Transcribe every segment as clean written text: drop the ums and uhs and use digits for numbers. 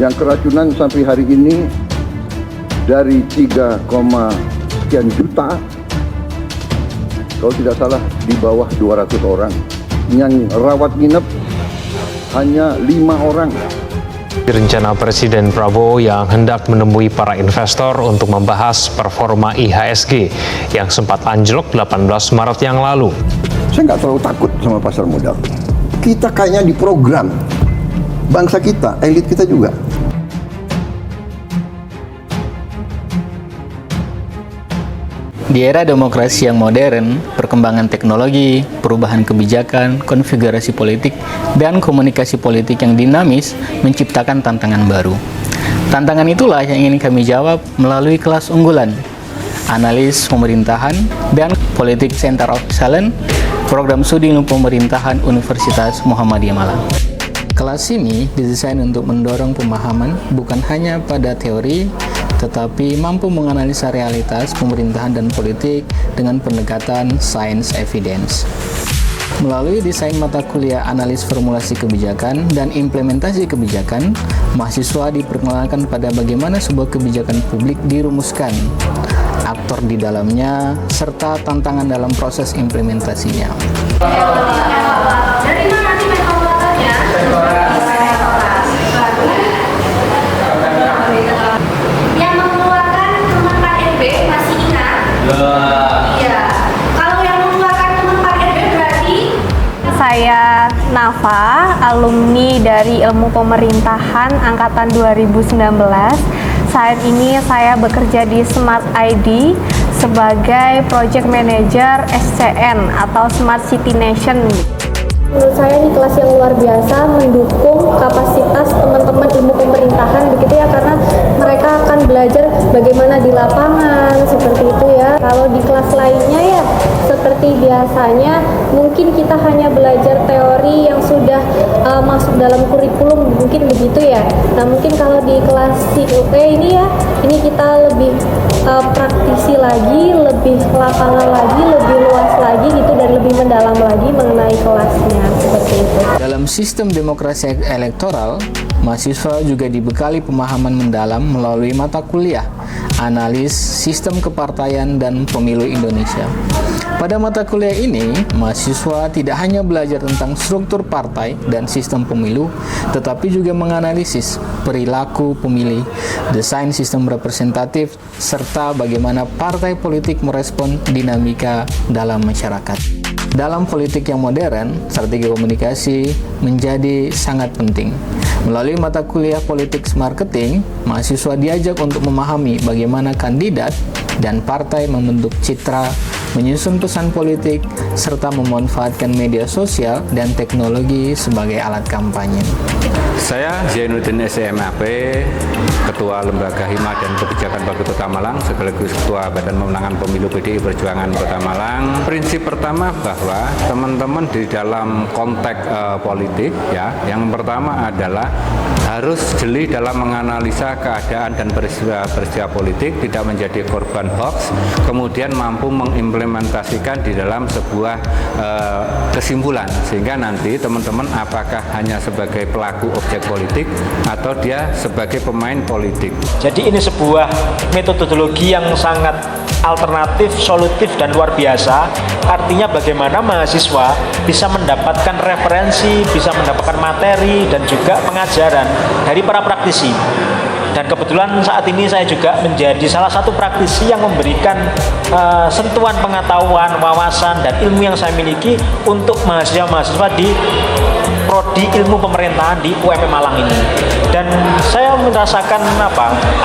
yang keracunan sampai hari ini dari 3, sekian juta, kalau tidak salah di bawah 200 orang. Yang rawat inap hanya 5 orang. Rencana Presiden Prabowo yang hendak menemui para investor untuk membahas performa IHSG yang sempat anjlok 18 Maret yang lalu. Saya nggak terlalu takut sama pasar modal. Kita kayaknya diprogram. Bangsa kita, elit kita juga. Di era demokrasi yang modern, perkembangan teknologi, perubahan kebijakan, konfigurasi politik, dan komunikasi politik yang dinamis menciptakan tantangan baru. Tantangan itulah yang ingin kami jawab melalui kelas unggulan, analis pemerintahan, dan politik Center of Excellence, program studi ilmu pemerintahan Universitas Muhammadiyah Malang. Kelas ini didesain untuk mendorong pemahaman bukan hanya pada teori, tetapi mampu menganalisa realitas pemerintahan dan politik dengan pendekatan science evidence. Melalui desain mata kuliah analis formulasi kebijakan dan implementasi kebijakan, mahasiswa diperkenalkan pada bagaimana sebuah kebijakan publik dirumuskan, aktor di dalamnya, serta tantangan dalam proses implementasinya. Dari mana nih metodologinya? Yang mengeluarkan Kemenpan RB masih ingat? Iya. Kalau yang mengeluarkan Kemenpan RB berarti Saya Nafa, alumni dari Ilmu Pemerintahan angkatan 2019. Saat ini saya bekerja di Smart ID sebagai Project Manager SCN atau Smart City Nation. Menurut saya ini kelas yang luar biasa mendukung kapasitas teman-teman ilmu pemerintahan begitu ya, karena mereka akan belajar bagaimana di lapangan seperti itu ya. Kalau di kelas lainnya ya seperti biasanya mungkin kita hanya belajar teori yang sudah masuk dalam kurikulum, mungkin begitu ya. Nah mungkin kalau di kelas CUP ini ya, ini kita lebih praktisi lagi, lebih lapangan lagi, lebih luas lagi gitu, dan lebih mendalam lagi mengenai kelasnya seperti itu. Dalam sistem demokrasi elektoral, mahasiswa juga dibekali pemahaman mendalam melalui mata kuliah analis sistem kepartaian dan pemilu Indonesia. Pada mata kuliah ini, mahasiswa tidak hanya belajar tentang struktur partai dan sistem pemilu, tetapi juga menganalisis perilaku pemilih, desain sistem representatif, serta bagaimana partai politik merespon dinamika dalam masyarakat. Dalam politik yang modern, strategi komunikasi menjadi sangat penting. Melalui mata kuliah politik marketing, mahasiswa diajak untuk memahami bagaimana kandidat dan partai membentuk citra, menyusun pesan politik, serta memanfaatkan media sosial dan teknologi sebagai alat kampanye. Saya Zainuddin SMAP, Ketua Lembaga Hima dan Kebijakan Bagi Kota Malang, sekaligus Ketua Badan Pemenangan Pemilu PDI Perjuangan Kota Malang. Prinsip pertama bahwa teman-teman di dalam konteks politik, ya, yang pertama adalah harus jeli dalam menganalisa keadaan dan peristiwa politik, tidak menjadi korban hoax, kemudian mampu mengimplementasikan di dalam sebuah kesimpulan, sehingga nanti teman-teman apakah hanya sebagai pelaku objek politik atau dia sebagai pemain politik. Jadi ini sebuah metodologi yang sangat alternatif, solutif, dan luar biasa. Artinya bagaimana mahasiswa bisa mendapatkan referensi, bisa mendapatkan materi, dan juga pengajaran dari para praktisi. Dan kebetulan saat ini saya juga menjadi salah satu praktisi yang memberikan sentuhan pengetahuan, wawasan, dan ilmu yang saya miliki untuk mahasiswa-mahasiswa di Prodi Ilmu Pemerintahan di UMM Malang ini. Dan saya merasakan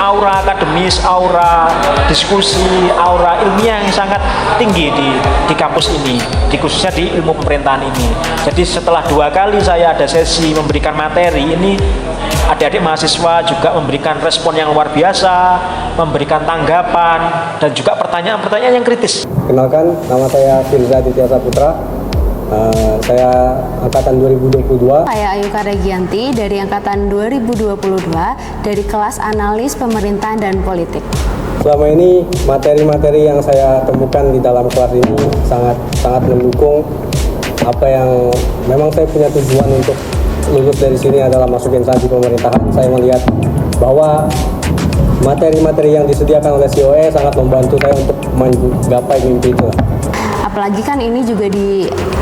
aura akademis, aura diskusi, aura ilmiah yang sangat tinggi di kampus ini, khususnya di ilmu pemerintahan ini. Jadi setelah 2 kali saya ada sesi memberikan materi ini, adik-adik mahasiswa juga memberikan respon yang luar biasa, memberikan tanggapan, dan juga pertanyaan-pertanyaan yang kritis. Kenalkan, nama saya Firza Aditya Saputra. Saya angkatan 2022. Saya Ayuka Regianti dari angkatan 2022 dari kelas analis pemerintahan dan politik. Selama ini materi-materi yang saya temukan di dalam kelas ini sangat mendukung apa yang memang saya punya tujuan untuk lulus dari sini adalah masuk instansi pemerintahan, saya melihat bahwa materi-materi yang disediakan oleh COE sangat membantu saya untuk menggapai mimpi itu. Apalagi kan ini juga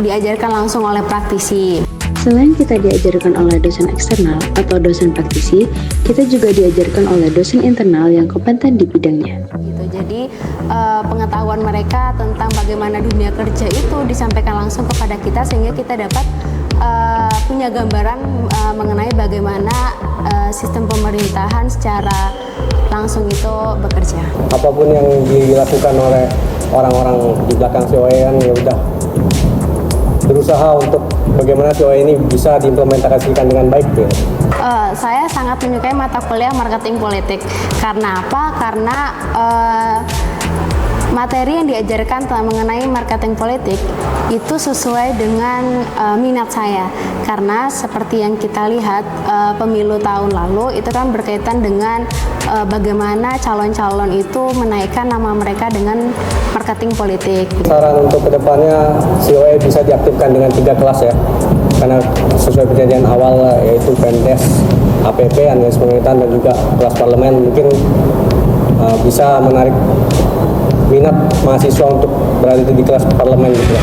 diajarkan langsung oleh praktisi. Selain kita diajarkan oleh dosen eksternal atau dosen praktisi, kita juga diajarkan oleh dosen internal yang kompeten di bidangnya. Jadi pengetahuan mereka tentang bagaimana dunia kerja itu disampaikan langsung kepada kita sehingga kita dapat punya gambaran mengenai bagaimana sistem pemerintahan secara langsung itu bekerja. Apapun yang dilakukan oleh orang-orang di belakang COE kan ya udah berusaha untuk bagaimana COE ini bisa diimplementasikan dengan baik ya. Saya sangat menyukai mata kuliah marketing politik. Karena apa? Karena materi yang diajarkan mengenai marketing politik itu sesuai dengan minat saya. Karena seperti yang kita lihat pemilu tahun lalu itu kan berkaitan dengan bagaimana calon-calon itu menaikkan nama mereka dengan marketing politik. Saran untuk kedepannya COE bisa diaktifkan dengan 3 kelas ya. Karena sesuai perjanjian awal yaitu Pendes, APP, Analis Pemerintahan dan juga kelas parlemen mungkin bisa menarik minat mahasiswa untuk berada di kelas parlemen gitu ya.